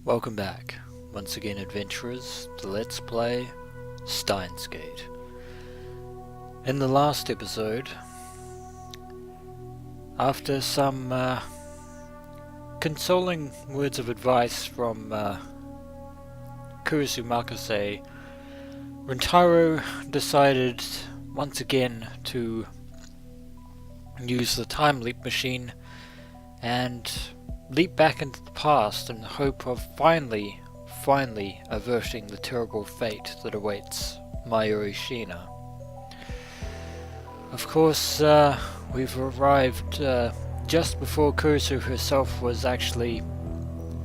Welcome back, once again adventurers, to Let's Play Steins. In the last episode, after some consoling words of advice from Kurisu Makase, Rintaro decided once again to use the time leap machine and leap back into the past in the hope of finally averting the terrible fate that awaits Mayuri Shina. Of course, we've arrived just before Kurisu herself was actually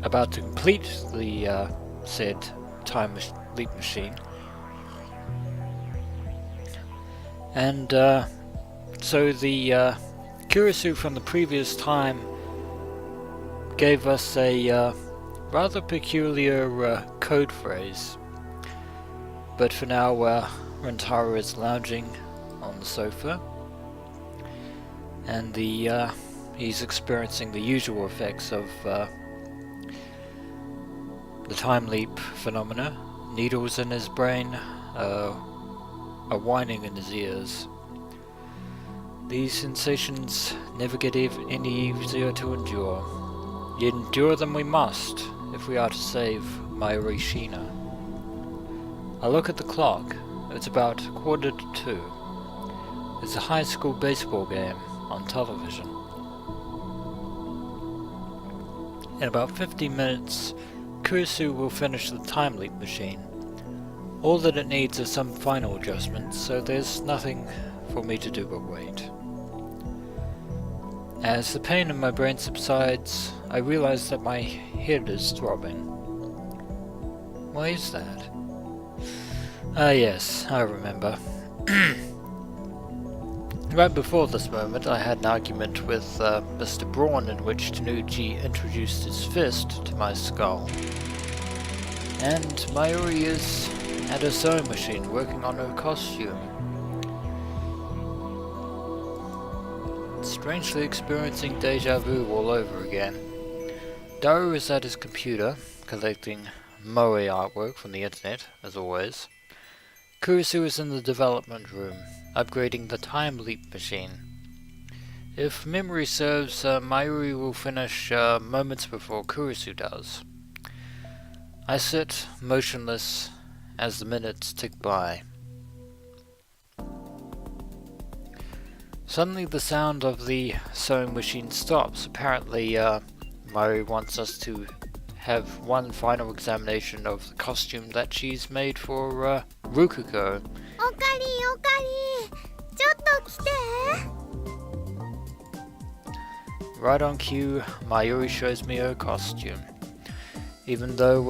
about to complete the said time leap machine. And so the Kurisu from the previous time gave us a rather peculiar code phrase, but for now Rintaro is lounging on the sofa and he's experiencing the usual effects of the time leap phenomena. Needles in his brain, a whining in his ears. These sensations never get any easier to endure. Yet endure them we must, if we are to save Mayuri Shina. I look at the clock. It's about 1:45. There's a high school baseball game on television. In about 15 minutes, Kurisu will finish the time leap machine. All that it needs is some final adjustments, so there's nothing for me to do but wait. As the pain in my brain subsides, I realize that my head is throbbing. Why is that? Ah yes, I remember. Right before this moment I had an argument with Mr. Braun in which Tanuchi introduced his fist to my skull. And Mayuri is at her sewing machine working on her costume. Strangely experiencing deja vu all over again. Daru is at his computer, collecting moe artwork from the internet, as always. Kurisu is in the development room, upgrading the time leap machine. If memory serves, Mayuri will finish moments before Kurisu does. I sit motionless as the minutes tick by. Suddenly the sound of the sewing machine stops. Apparently Mayuri wants us to have one final examination of the costume that she's made for Rukuko. Right on cue, Mayuri shows me her costume. Even though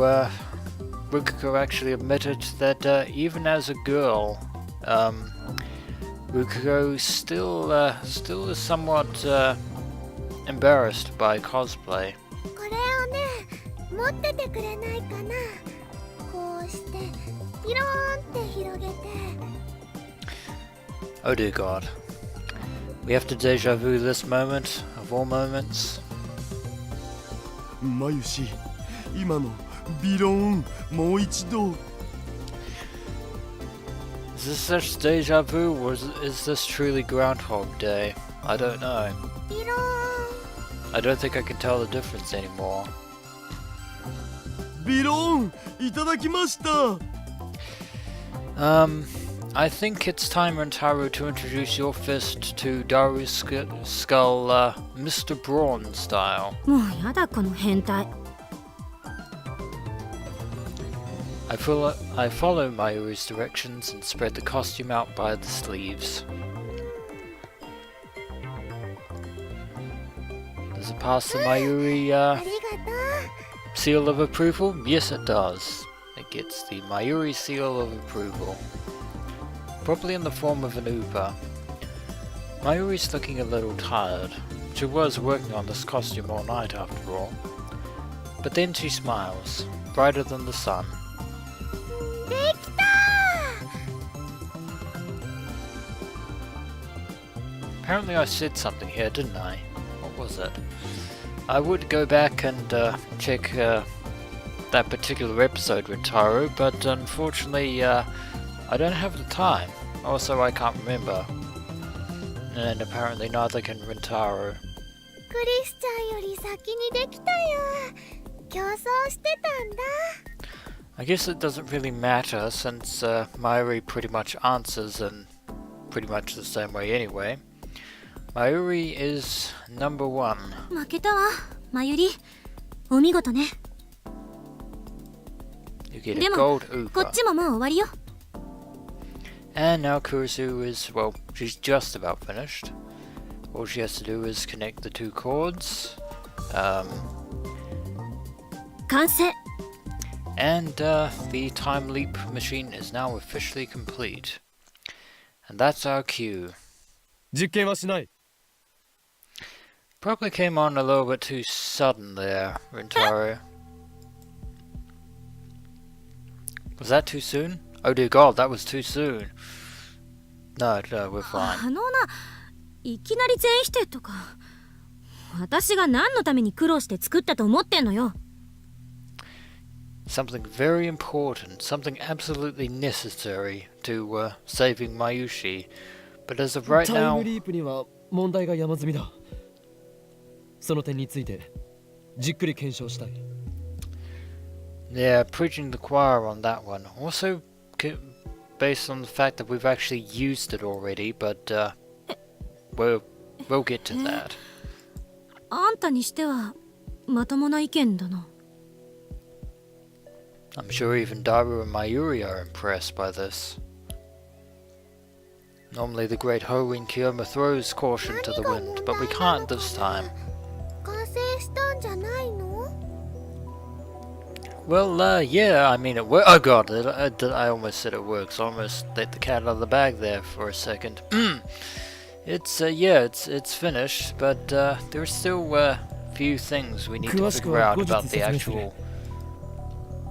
Rukuko actually admitted that even as a girl, Rukuko still is somewhat embarrassed by cosplay. Oh dear God. We have to deja vu this moment, of all moments. Mayushi, 今のビロン、もう一度。 Is this such deja vu, or is this truly Groundhog Day? I don't know. I don't think I can tell the difference anymore. ビロン、いただきました。 I think it's time, Rintaro, to introduce your fist to Daru's skull, Mr. Braun style. もうやだこの変態。 I follow Mayuri's directions and spread the costume out by the sleeves. Does it pass the Mayuri seal of approval? Yes, it does. It gets the Mayuri seal of approval. Probably in the form of an Uber. Mayuri's looking a little tired. She was working on this costume all night after all. But then she smiles, brighter than the sun. Apparently I said something here, didn't I? What was it? I would go back and check the that particular episode, Rintaro, but unfortunately I don't have the time. Also, I can't remember. And apparently neither can Rintaro. クリスちゃんより先にできたよ。競争してたんだ。I guess it doesn't really matter since Mayuri pretty much answers in pretty much the same way anyway. Mayuri is number 1. 負けたわ、マユリ。お見事ね。You get a でも、 gold こっ Uber. ちももう終わりよ。And now Kurisu is, well, she's just about finished. All she has to do is connect the 2 cords. 完成。And the time leap machine is now officially complete. And that's our cue. 実験はしない。 Probably came on a little bit too sudden there, Rintaro. Was that too soon? Oh dear God, that was too soon. No, we're fine. いきなり全否定とか。私が何のために苦労して作ったと思ってんのよ。Something very important, something absolutely necessary to saving Mayushi. But as of right タイ now... ムリープには問題が山積みだ。その点についてじっくり検証したい。Yeah, preaching the choir on that one. Also, based on the fact that we've actually used it already, but we'll get to that. あんたにしてはまともな意見だな。I'm sure even Daru and Mayuri are impressed by this. Normally the great Horin Kiyoma throws caution to the wind, but we can't this time. 完成したんじゃないの？ Well, yeah, I mean it works. Oh God, I almost said it works. I almost let the cat out of the bag there for a second. It's it's finished, but there are still a few things we need to figure out about the actual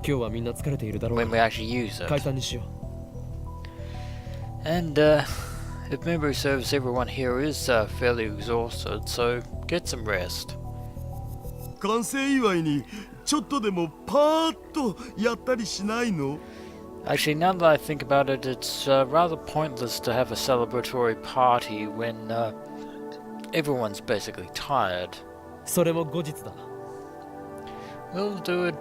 今日はみんな疲れているだろう。 when we actually use 解 it. 散にしよう。 And if memory serves, everyone here is fairly exhausted, so get some rest. 完成祝いにちょっとでもパーッとやったりしないの？ Actually, now that I think about it, it's rather pointless to have a celebratory party when everyone's basically tired. それも後日だ。 We'll do it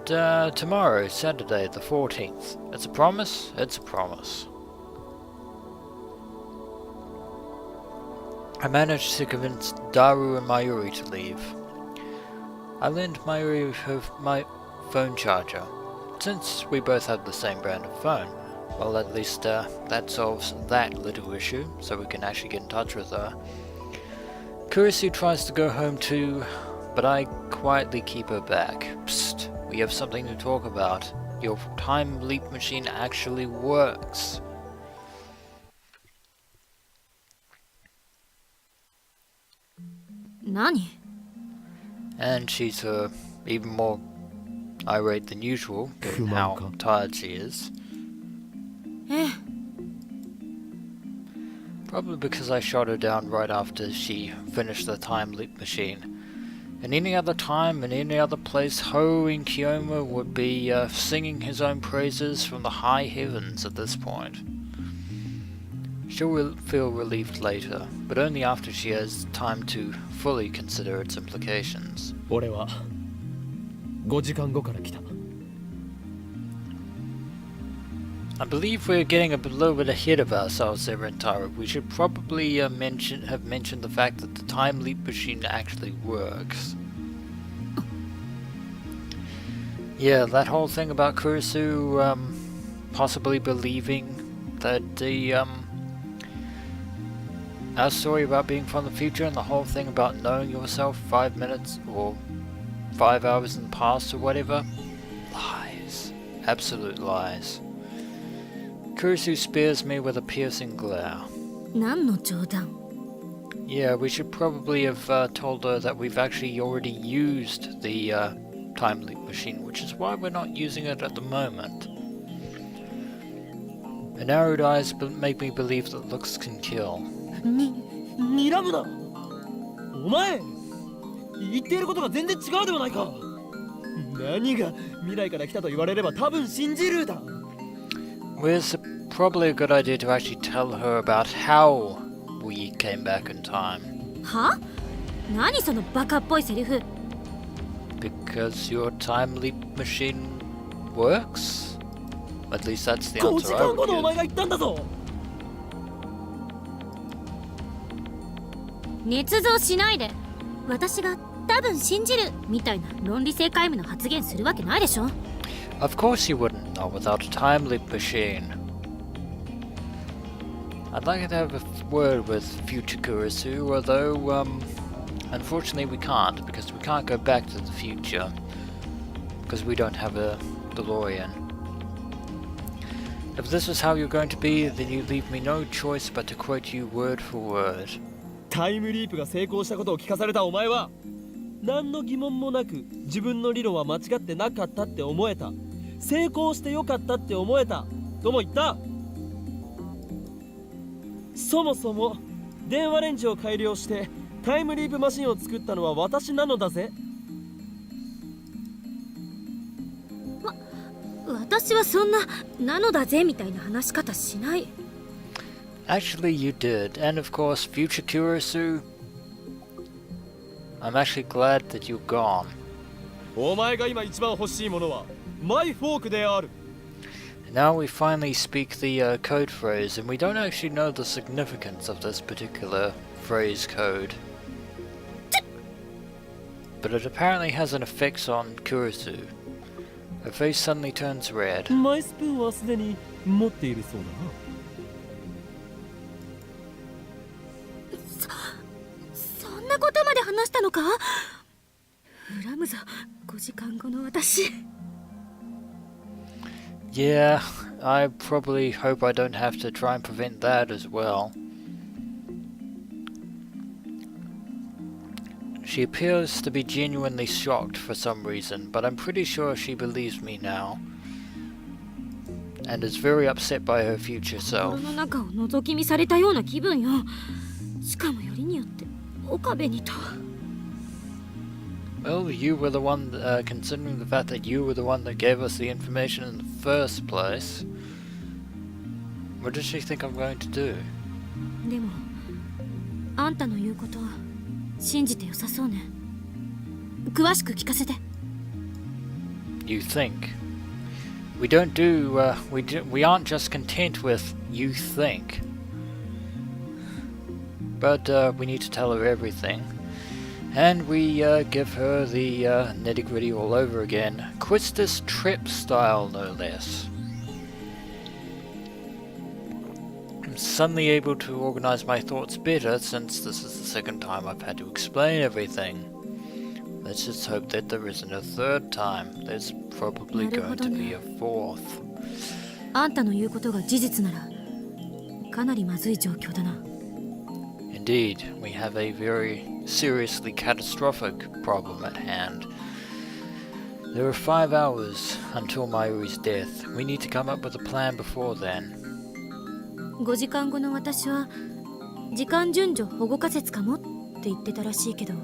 tomorrow, Saturday the 14th. It's a promise? It's a promise. I managed to convince Daru and Mayuri to leave. I lent Mayuri my phone charger. Since we both have the same brand of phone, well, at least that solves that little issue, so we can actually get in touch with her. Kurisu tries to go home too, but I quietly keep her back. Psst, we have something to talk about. Your time leap machine actually works. Nani? And she's even more irate than usual, given how tired she is. Probably because I shot her down right after she finished the time leap machine. In any other time, in any other place, Horin Kiyoma would be singing his own praises from the high heavens at this point. She'll feel relieved later, but only after she has time to fully consider its implications. 俺は5時間後から来た。 I believe we're getting a little bit ahead of ourselves there, Rintaro. We should probably have mentioned the fact that the time leap machine actually works. Yeah, that whole thing about Kurisu possibly believing that our story about being from the future and the whole thing about knowing yourself 5 minutes or 5 hours in the past or whatever. Lies. Absolute lies. Kurisu spares me with a piercing glare. 何の冗談？ Yeah, we should probably have told her that we've actually already used the time leap machine, which is why we're not using it at the moment. Her narrowed eyes make me believe that looks can kill. 睨むな。お前、言っていることが全然違うではないか。何が未来から来たと言われれば多分信じるだ。 Well, it's probably a good idea to actually tell her about how we came back in time. は？何そのバカっぽいセリフ。 Because your time leap machine works? At least that's the 5 answer 時 I 間後 would のお前 give. が言ったんだぞ。捏造しないで。私が多分信じるみたいな論理性皆無の発言するわけないでしょ。 Of course you wouldn't, not without a time leap machine. I'd like to have a word with future Kurisu, although, unfortunately we can't, because we can't go back to the future, because we don't have a DeLorean. If this is how you're going to be, then you leave me no choice but to quote you word for word. タイムリープが成功したことを聞かされたお前は何の疑問もなく自分の理論は間違ってなかったって思えた。成功してよかったって思えたとも言った。そもそも電話レンジを改良してタイムリープマシンを作ったのは私なのだぜ。私はそんなのだぜみたいな話し方しない。 Actually, you did, and of course, future Kurisu, I'm actually glad that you're gone. お前が今一番欲しいものはマイフォークである。 Now we finally speak the code phrase, and we don't actually know the significance of this particular phrase code. But it apparently has an effect on Kurisu. Her face suddenly turns red. マイスプーンはすでに持っているそうだな。そんなことまで話したのか？恨むぞ、5時間後の私。 Yeah, I probably hope I don't have to try and prevent that as well. She appears to be genuinely shocked for some reason, but I'm pretty sure she believes me now. And is very upset by her future 心 self. の中を覗き見されたような気分よ。しかもよりによって岡部にと。 Well, you were the one, considering the fact that you were the one that gave us the information in the first place. What does she think I'm going to do? でもあんたの言うことは信じてよさそうね。詳しく聞かせて。 You think. We don't do, we aren't just content with you think. But, we need to tell her everything. And we, give her the, nitty-gritty all over again. Quistis trip style, no less. I'm suddenly able to organize my thoughts better since this is the second time I've had to explain everything. Let's just hope that there isn't a third time. There's probably going to be a fourth. あんたの言うことが事実ならかなりまずい状況だな。 Indeed, we have a very seriously catastrophic problem at hand. There are 5 hours until Mayuri's death. We need to come up with a plan before then. 5時間後の私は時間順序保護仮説かもって言ってたらしいけど、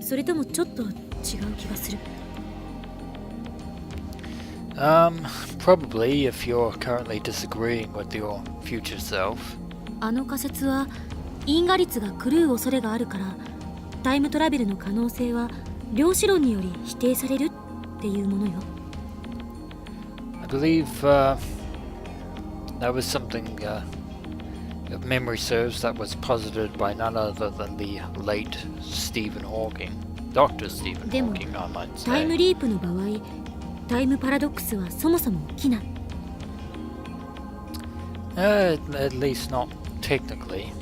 それともちょっと違う気がする。Probably if you're currently disagreeing with your future self. あの仮説は因果率が狂う恐れがあるからタイムトラベルの可能性は量子論により否定されるっていうものよ。 I believe, that was something, if memory serves, that was posited by none other than the late Stephen Hawking. Dr. Stephen でも Hawking, I might タイム say. リープの場合タイムパラドックスはそもそも起きない。 At least not technically.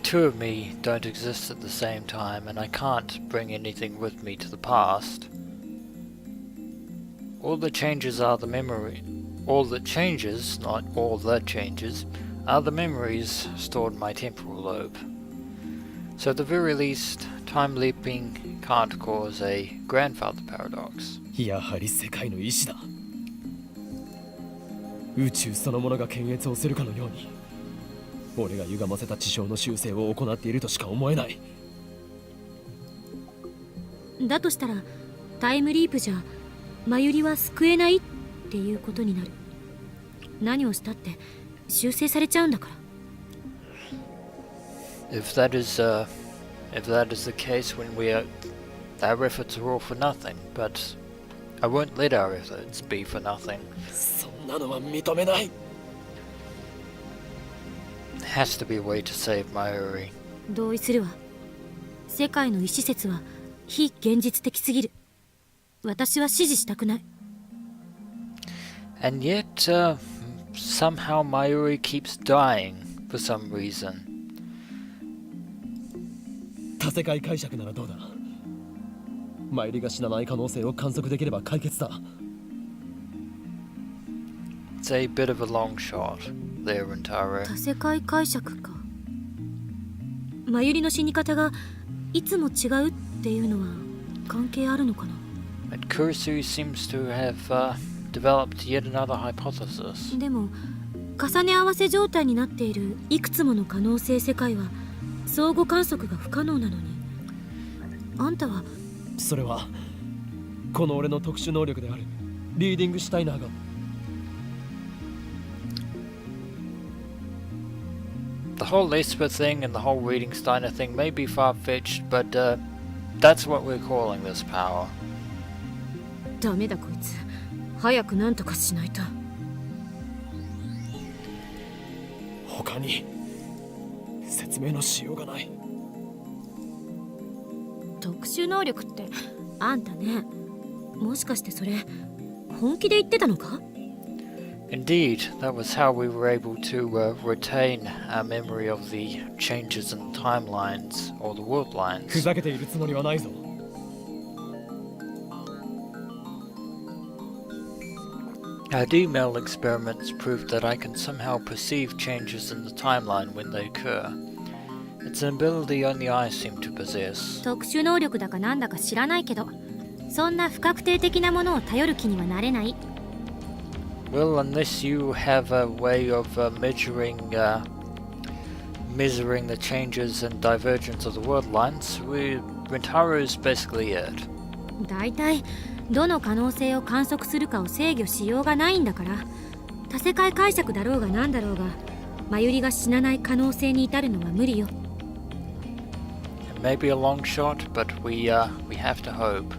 Two of me don't exist at the same time, and I can't bring anything with me to the past. All that changes are the memory. All that changes, not all that changes, are the memories stored in my temporal lobe. So at the very least, time leaping can't cause a grandfather paradox. やはり世界の意志だ。宇宙そのものが検閲をするかのように俺が歪ませた地上の修正を行っているとしか思えない。だとしたらタイムリープじゃマユリは救えないっていうことになる。何をしたって修正されちゃうんだから。If that is the case, when our efforts are all for nothing, but I won't let our efforts be for nothing. そんなのは認めない。 There has to be a way to save Mayuri. 同意するわ。世界の意思説は非現実的すぎる。私は支持したくない。 And yet, somehow Mayuri keeps dying for some reason. 多世界解釈ならどうだ。マユリが死なない可能性を観測できれば解決だ。 It's a bit of a long shot there, Rintaro. 多世界解釈か。マユリの死に方がいつも違うっていうのは関係あるのかな。 And Kurisu seems to have developed yet another hypothesis. でも重ね合わせ状態になっているいくつもの可能性世界は相互観測が不可能なのに、あんたは。それはこの俺の特殊能力であるリーディングシュタイナーが。 The whole Esper thing and the whole reading Steiner thing may be far-fetched, but that's what we're calling this power. ダメだこいつ、早く何とかしないと。他に説明のしようがない。特殊能力ってあんたね、もしかしてそれ本気で言ってたのか？ Indeed, that was how we were able to retain our memory of the changes in the timelines or the world ふ lines. ざけているつもりはないぞ。 Our D-mail experiments proved that I can somehow perceive changes in the timeline when they occur. It's an ability only I seem to possess. 特殊能力だかなんだか知らないけど、そんな不確定的なものを頼る気にはなれない。 Well, unless you have a way of measuring the changes and divergence of the world lines, Rintaro is basically it. だいたいどの可能性を観測するかを制御しようがないんだから、多世界解釈だろうがなんだろうが、マユリが死なない可能性に至るのは無理よ。 It may be a long shot, but we have to hope.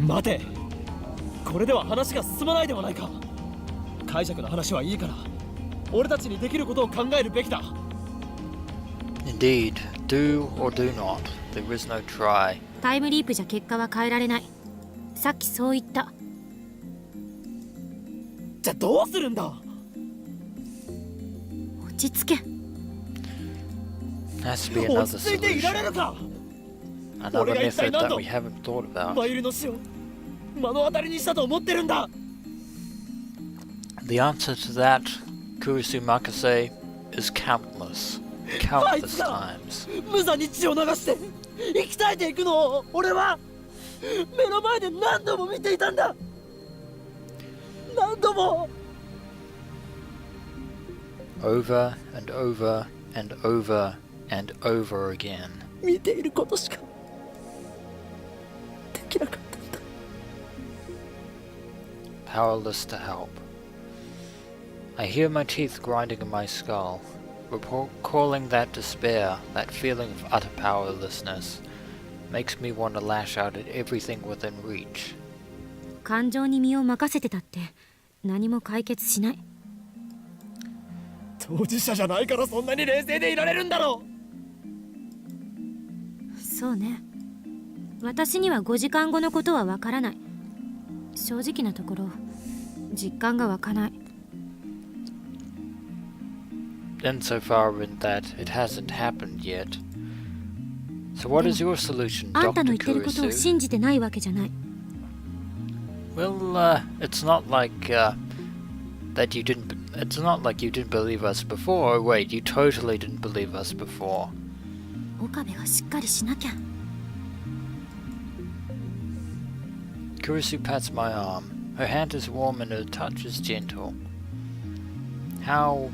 待て、これでは話が進まないではないか。解釈の話はいいから、俺たちにできることを考えるべきだ。 Indeed, do or do not. There is no try. タイムリープじゃ結果は変えられない。さっきそう言った。じゃあどうするんだ。落ち着け。 Has to be 落 another ち着いていられ solution. るか。 Another 俺が一体 method 何 that 度 we haven't thought about. マユリの死を目の当たりにしたと思ってるんだ。 The answer to that, Kurisu Makase, is countless. Countless times. 無残に血を流して生き絶えていくのを俺は目の前で何度も見ていたんだ。何度も。 Over and over and over and over again. 見ていることしかできなかったんだ。 Powerless to help. I hear my teeth grinding in my skull, recalling that despair, that feeling of utter powerlessness, makes me want to lash out at everything within reach. 感情に身を任せてたって何も解決しない。当事者じゃないからそんなに冷静でいられるんだろう。そうね。私には5時間後のことはわからない。正直なところ実感が湧かない。 Insofar in that it hasn't happened yet. So what is your solution, あんたの Dr. 言ってることを Kurisu? 信じてないわけじゃない。 Well, it's not like that you didn't. It's not like you didn't believe us before. Oh, wait, you totally didn't believe us before. 岡部がしっかりしなきゃ。 Kurisu pats my arm. Her hand is warm and her touch is gentle. How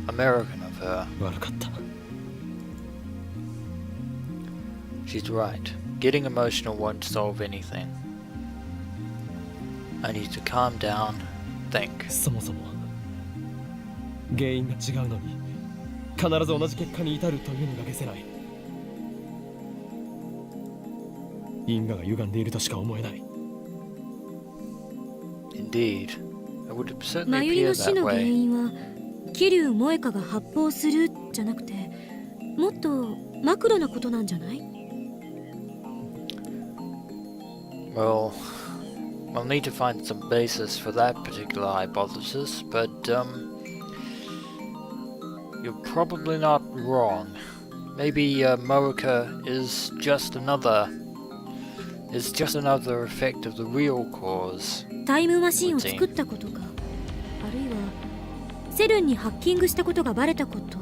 American of her. 悪かった。 She's right. Getting emotional won't solve anything. I need to calm down, think. そもそも原因が違うのに必ず同じ結果に至るというのが解せない。因果が歪んでいるとしか思えない。 Indeed, it would マ certainly ユリ appear の死 that の原 way. 因は桐生萌香が発砲するじゃなくて、もっとマクロなことなんじゃない？ Well, we'll need to find some basis for that particular hypothesis, but you're probably not wrong. Maybe Moeka is just another effect of the real cause. タイムマシンを作ったことか、あるいはセルンにハッキングしたことがバレたこと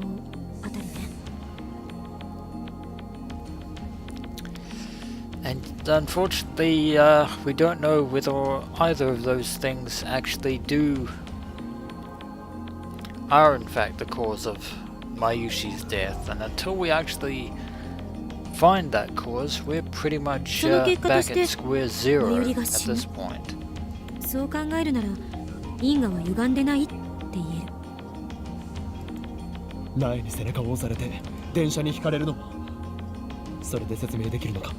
あたりね。And unfortunately, we don't know whether either of those things actually are in fact the cause of Mayushi's death. And until we actually find that cause, we're pretty much back at square zero at this point. そう考えるなら因果は歪んでないって言える。苗に背中を押されて電車にひかれるのもそれで説明できるのか。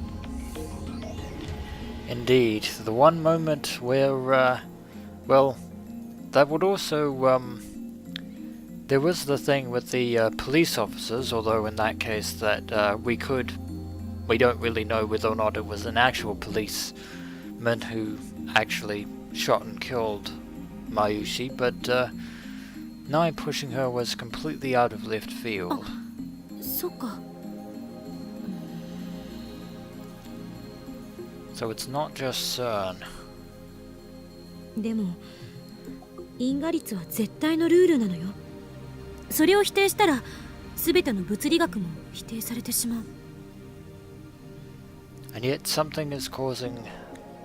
Indeed, the one moment where, well, that would also, there was the thing with the police officers, although in that case that we don't really know whether or not it was an actual policeman who actually shot and killed Mayushi, but Nai pushing her was completely out of left field. そっか。 So it's not just CERN. でも因果律は絶対のルールなのよ。それを否定したら全ての物理学も否定されてしまう。 And yet something is causing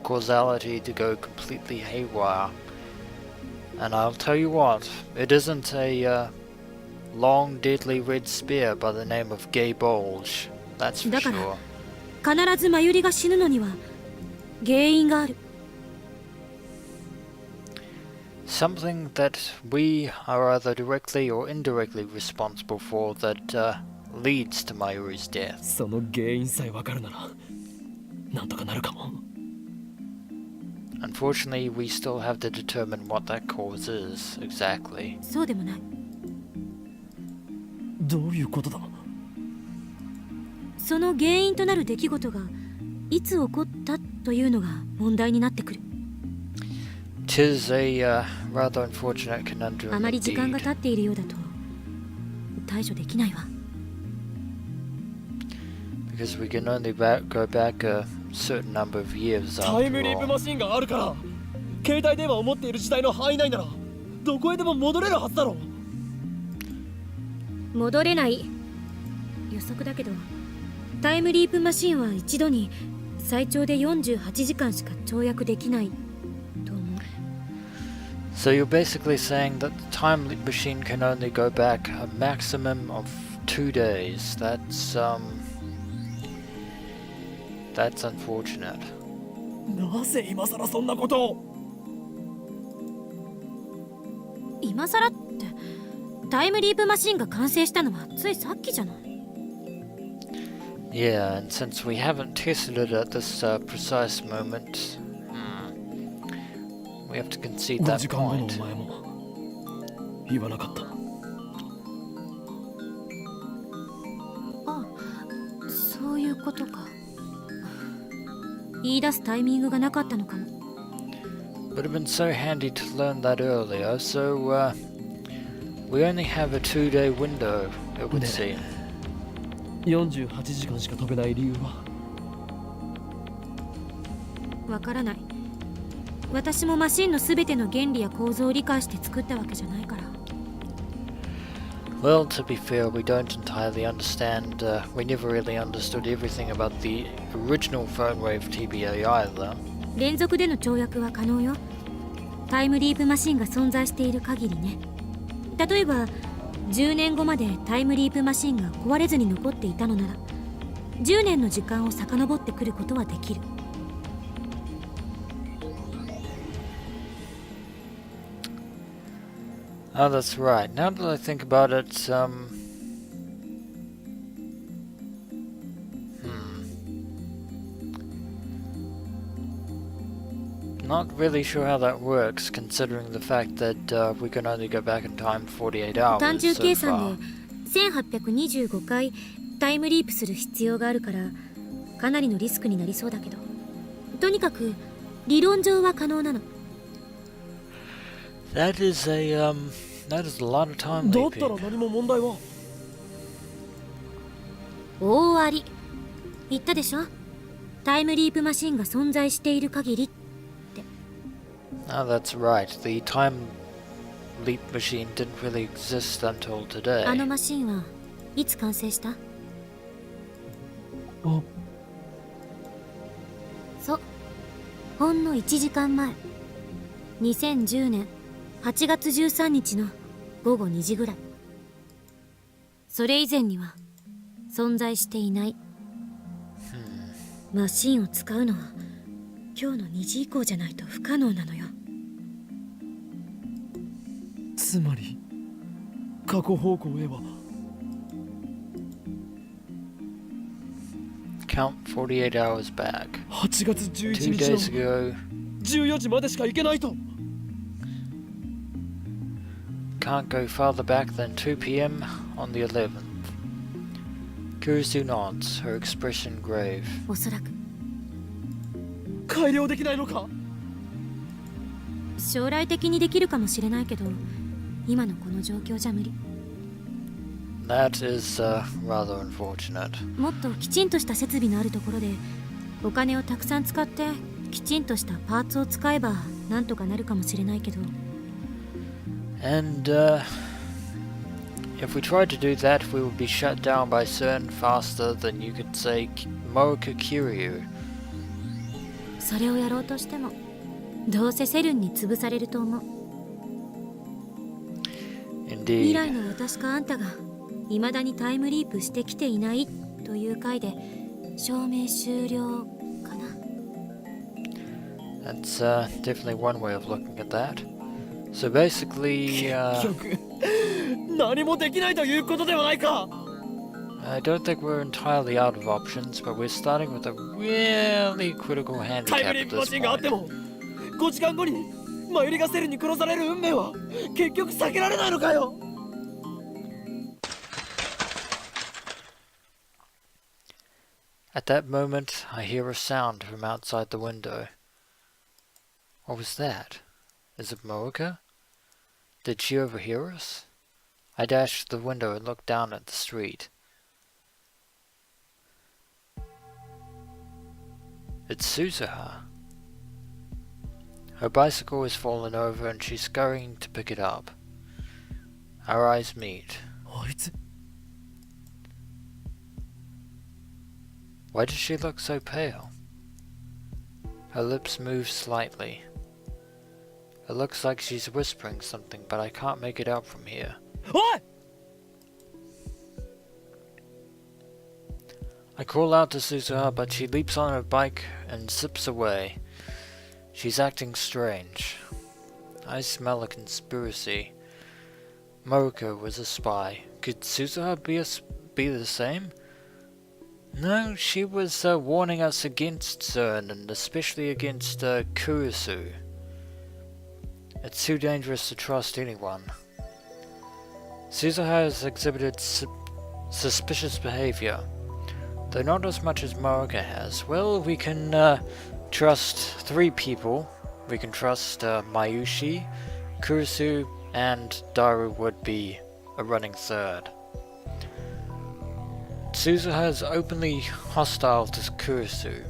causality to go completely haywire. And I'll tell you what, it isn't a long deadly red spear by the name of Gay Bulge. That's for だから sure. 必ずマユリが死ぬのには原因がある。 Something that we are either directly or indirectly responsible for that leads to Mayuri's death. その原因さえわかるならなんとかなるかも。 Unfortunately, we still have to determine what that cause is exactly. そうでもない。どういうことだ。その原因となる出来事がいつ起こったというのが問題になってくる。 'Tis a rather unfortunate conundrum あまり時間が indeed. 経っているようだと対処できないわ。 Because we can only go back a certain number of years タイム after リープ all. マシンがあるから携帯電話を持っている時代の範囲内ならどこへでも戻れるはずだろう。戻れない予測だけど、タイムリープマシンは一度に最長で48時間しか跳躍できないと思う。 So you're basically saying that the time machine can only go back a maximum of 2 days. That's unfortunate. なぜ今さらそんなことを。今さらってタイムリープマシンが完成したのはついさっきじゃない。 Yeah, and since we haven't tested it at this precise moment, we have to concede 5 that 時間後のお point. 前も言わなかった。あ、そういうことか。言い出すタイミングがなかったのかも。 Would have been so handy to learn that earlier, so we only have a 2-day window, it would seem. 48時間しか飛べない理由は。わからない。私もマシンのすべての原理や構造を理解して作ったわけじゃないから。 Well, to be fair, we don't entirely understand, we never really understood everything about the original phone wave TBA either. 連続での跳躍は可能よ。タイムリープマシンが存在している限りね。例えば10年後までタイムリープマシンが壊れずに残っていたのなら10年の時間を遡ってくることはできる。Oh, that's right. Now that I think about it, not really sure how that works, considering the fact that we can only go back in time 48 hours 単純 so 計 far. 算で1825回タイムリープする必要があるからかなりのリスクになりそうだけど、とにかく理論上は可能なの。 That is a lot of time だったら leaping. 何も問題は。大あり。言ったでしょ、タイムリープマシンが存在している限り。 Oh, that's right. The time leap machine didn't really exist until あの today. マシンはいつ完成した？あ、そう、ほんの1時間前、2010年8月13日の午後2時ぐらい。それ以前には存在していない。マシンを使うのは今日の2時以降じゃないと不可能なのよ。つまり過去方向へは。 Count 48 hours back. 8月11 2日 days の ago. 14時までしか行けないと。 Can't go farther back than 2 p.m. on the 11th. Kurisu nods, her expression grave. おそらく改良できないのか。将来的にできるかもしれないけど、今のこの状況じゃ無理。 That is rather unfortunate. もっときちんとした設備のあるところでお金をたくさん使ってきちんとしたパーツを使えばなんとかなるかもしれないけど。 And if we tried to do that, we would be shut down by CERN faster than you could say Moeka Kiryu. それをやろうとしてもどうせセルンに潰されると思う。未 Indeed. 来の私かあんたが未だにタイムリープしてきていないという回で証明終了かな。 That's definitely one way of looking at that. So basically, 結局何もできないということではないか。 I don't think we're entirely out of options, but we're starting with a really critical タイ handicap ムリ at ープマ this シンがあって point. も5時間後にマユリがセルに殺される運命は結局避けられないのかよ。 At that moment, I hear a sound from outside the window. What was that? Is it Moeka? Did she overhear us? I dash to the window and look down at the street. It's Suzuha. Her bicycle has fallen over and she's scurrying to pick it up. Our eyes meet. あいつ Why does she look so pale? Her lips move slightly. It looks like she's whispering something, but I can't make it out from here. おい I call out to Suzuha, but she leaps on her bike and zips away. She's acting strange. I smell a conspiracy. Moeka was a spy. Could Suzuha be the same? No, she was warning us against CERN, and especially against Kurisu. It's too dangerous to trust anyone. Suzuha has exhibited suspicious behavior, though not as much as Moeka has. Well, we can trust 3 people. We can trust Mayushi, Kurisu, and Daru would be a running third. Suzuha is openly hostile to Kurisu,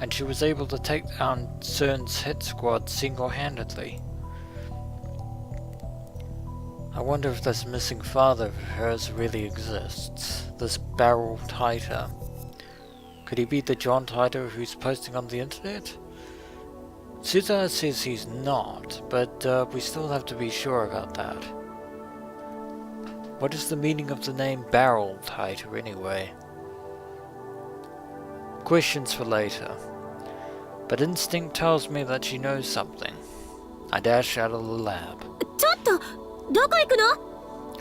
and she was able to take down CERN's hit squad single-handedly. I wonder if this missing father of hers really exists, this Barrel Titer. Could he be the John Titer who's posting on the internet? Suzuha says he's not, but we still have to be sure about that. What is the meaning of the name Barrel Titer anyway? Questions for later. But instinct tells me that she knows something. I dash out of the lab. ちょっとどこ行くの？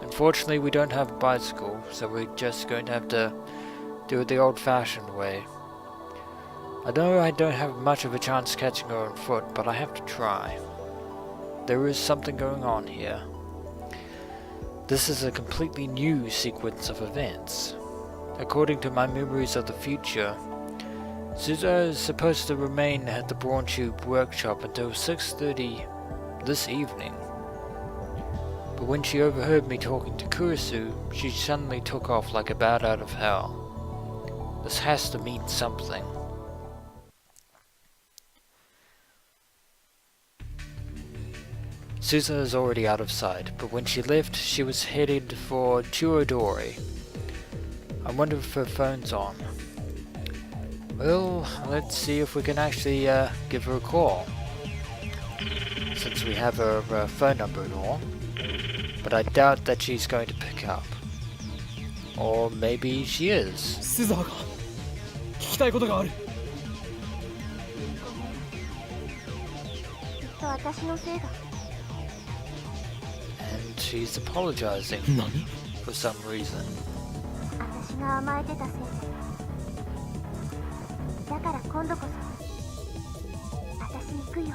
Unfortunately, we don't have a bicycle, so we're just going to have to do it the old-fashioned way. I know I don't have much of a chance catching her on foot, but I have to try. There is something going on here. This is a completely new sequence of events. According to my memories of the future, Suzuha is supposed to remain at the Brawn Tube workshop until 6:30 this evening. But when she overheard me talking to Kurisu, she suddenly took off like a bat out of hell. This has to mean something. Suzuha is already out of sight, but when she left, she was headed for Chuodori. I wonder if her phone's on. Well, let's see if we can actually give her a call, since we have her phone number and all. But I doubt that she's going to pick up. Or maybe she is. スザーが聞きたいことがある。きっと私のせいだ。 And she's apologizing 何？ for some reason. 私が甘えてたせいで。だから今度こそ私行くよ。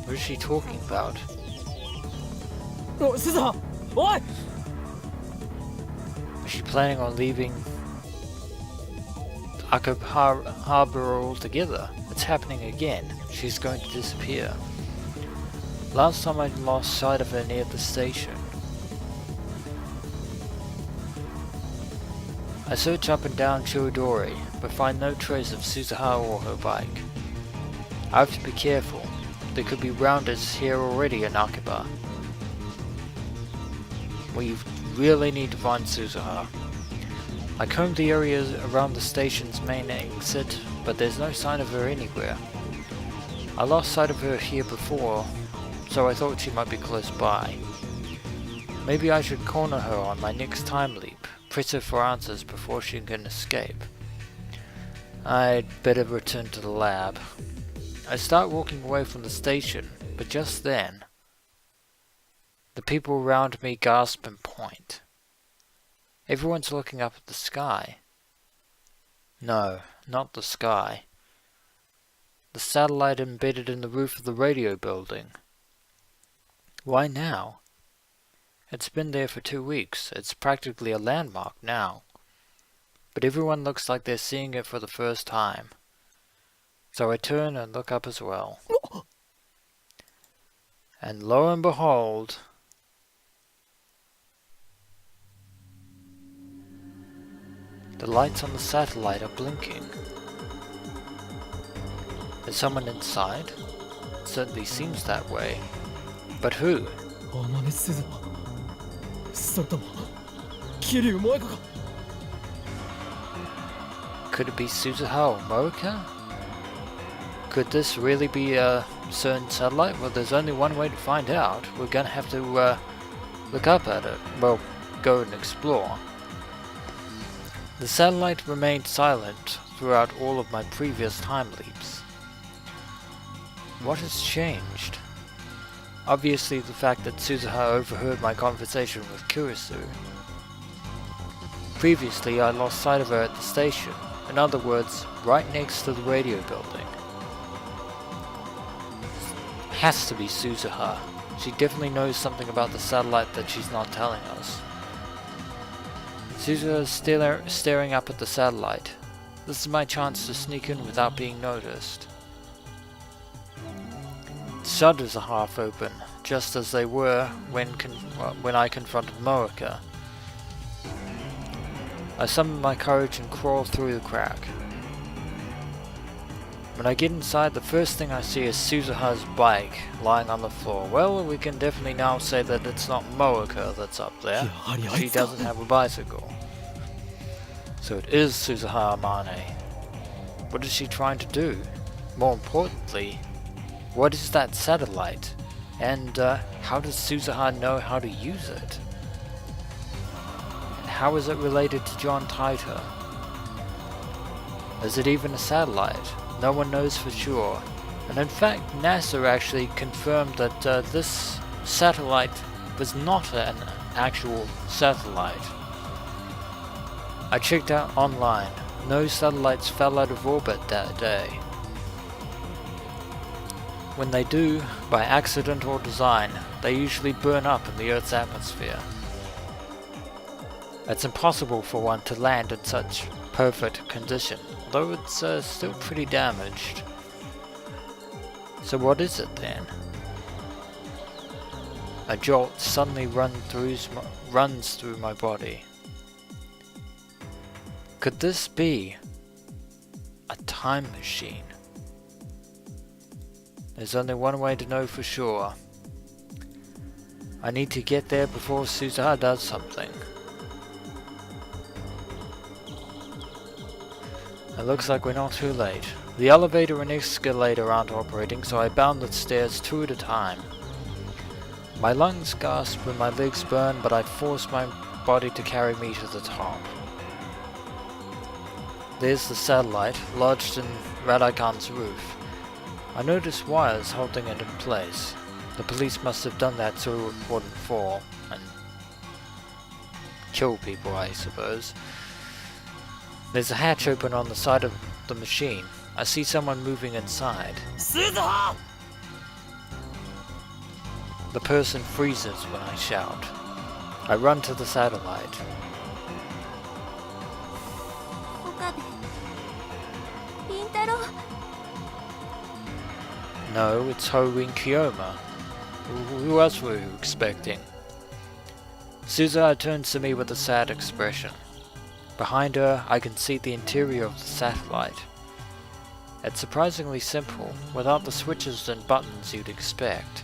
What is she talking about? おい、スザー！おい！ Is she planning on leaving Akab Harbor altogether? It's happening again. She's going to disappear. Last time I lost sight of her near the station. I search up and down Chuodori, but find no trace of Suzuha or her bike. I have to be careful. There could be rounders here already in Akiba. We really need to find Suzuha. I combed the area around the station's main exit, but there's no sign of her anywhere. I lost sight of her here before, so I thought she might be close by. Maybe I should corner her on my next time leap, press her for answers before she can escape. I'd better return to the lab. I start walking away from the station, but just then, the people around me gasp and point. Everyone's looking up at the sky. No, not the sky. The satellite embedded in the roof of the radio building. Why now? It's been there for 2 weeks. It's practically a landmark now. But everyone looks like they're seeing it for the first time. So I turn and look up as well. And lo and behold, the lights on the satellite are blinking. Is someone inside? It certainly seems that way. But who? あまねスザー。それとも桐生萌子か。 Could it be Suzuha or Moeka? Could this really be a CERN satellite? Well, there's only one way to find out. We're gonna have to look up at it. Well, go and explore. The satellite remained silent throughout all of my previous time leaps. What has changed? Obviously the fact that Suzuha overheard my conversation with Kurisu. Previously I lost sight of her at the station, in other words, right next to the radio building. Has to be Suzuha. She definitely knows something about the satellite that she's not telling us. Suzuha is staring up at the satellite. This is my chance to sneak in without being noticed. Shutters are half open, just as they were when I confronted Moeka. I summon my courage and crawl through the crack. When I get inside, the first thing I see is Suzuha's bike lying on the floor. Well, we can definitely now say that it's not Moeka that's up there. She doesn't have a bicycle. So it is Suzuha Amane. What is she trying to do? More importantly, what is that satellite? And how does Suzuha know how to use it? And how is it related to John Titor? Is it even a satellite? No one knows for sure. And in fact, NASA actually confirmed that this satellite was not an actual satellite. I checked out online. No satellites fell out of orbit that day. When they do, by accident or design, they usually burn up in the Earth's atmosphere. It's impossible for one to land in such perfect condition, though it's still pretty damaged. So what is it then? A jolt suddenly runs through my body. Could this be a time machine? There's only one way to know for sure. I need to get there before Suzuha does something. It looks like we're not too late. The elevator and escalator aren't operating, so I bound the stairs 2 at a time. My lungs gasp and my legs burn, but I force my body to carry me to the top. There's the satellite, lodged in Radagon's roof. I notice wires holding it in place. The police must have done that so it wouldn't fall and kill people, I suppose. There's a hatch open on the side of the machine. I see someone moving inside. Suzuha! The person freezes when I shout. I run to the satellite. Okabe. Rintaro. No, it's Ho in Kiyoma. Who else were you expecting? Suzuha turns to me with a sad expression. Behind her, I can see the interior of the satellite. It's surprisingly simple, without the switches and buttons you'd expect.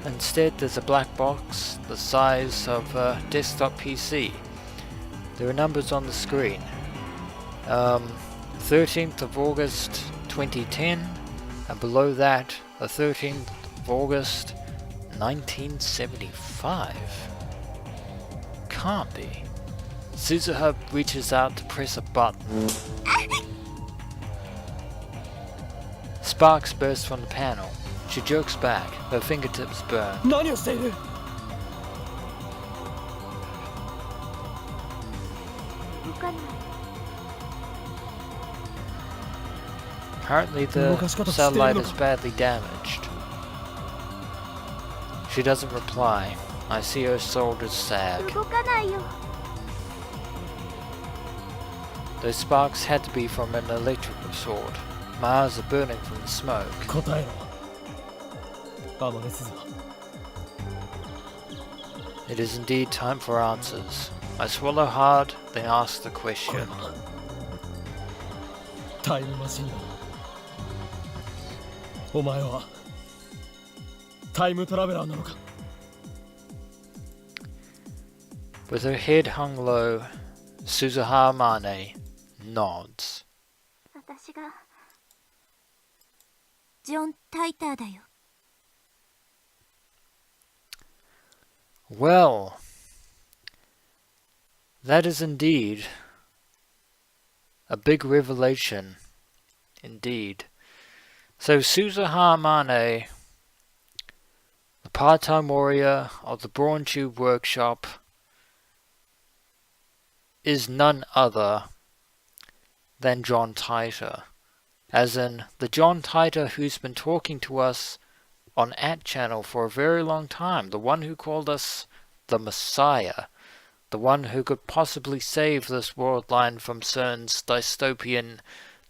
Instead, there's a black box the size of a desktop PC. There are numbers on the screen. 13th of August 2010, and below that, the 13th of August 1975. Can't be. Suzuha reaches out to press a button. Sparks burst from the panel. She jerks back, her fingertips burn. 何をしている？動かない。 Apparently the satellite is badly damaged. She doesn't reply. I see her shoulders sag. 動かないよ。 Those sparks had to be from an electrical sort. My eyes are burning from the smoke. 答えろ。天音鈴葉。 It is indeed time for answers. I swallow hard, then ask the これ question. はタイムマシンだ。お前はタイムトラベラーなのか？ With her head hung low, Suzuha Amane nods. 私がジョン・タイターだよ。 Well, that is indeed a big revelation, indeed. So Suzuha Amane, the part-time warrior of the Brawn Tube Workshop, is none other than John Titor, as in the John Titor who's been talking to us on @channel for a very long time, the one who called us the Messiah, the one who could possibly save this world line from CERN's dystopian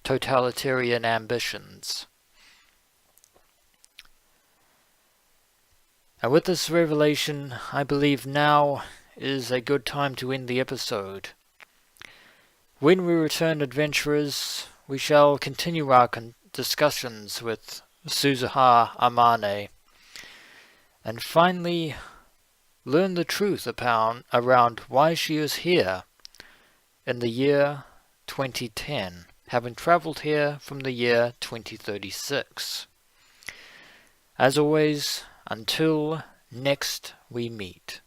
totalitarian ambitions. And with this revelation, I believe now is a good time to end the episode. When we return, adventurers, we shall continue our discussions with Suzuha Amane, and finally learn the truth around why she is here in the year 2010, having travelled here from the year 2036. As always, until next we meet.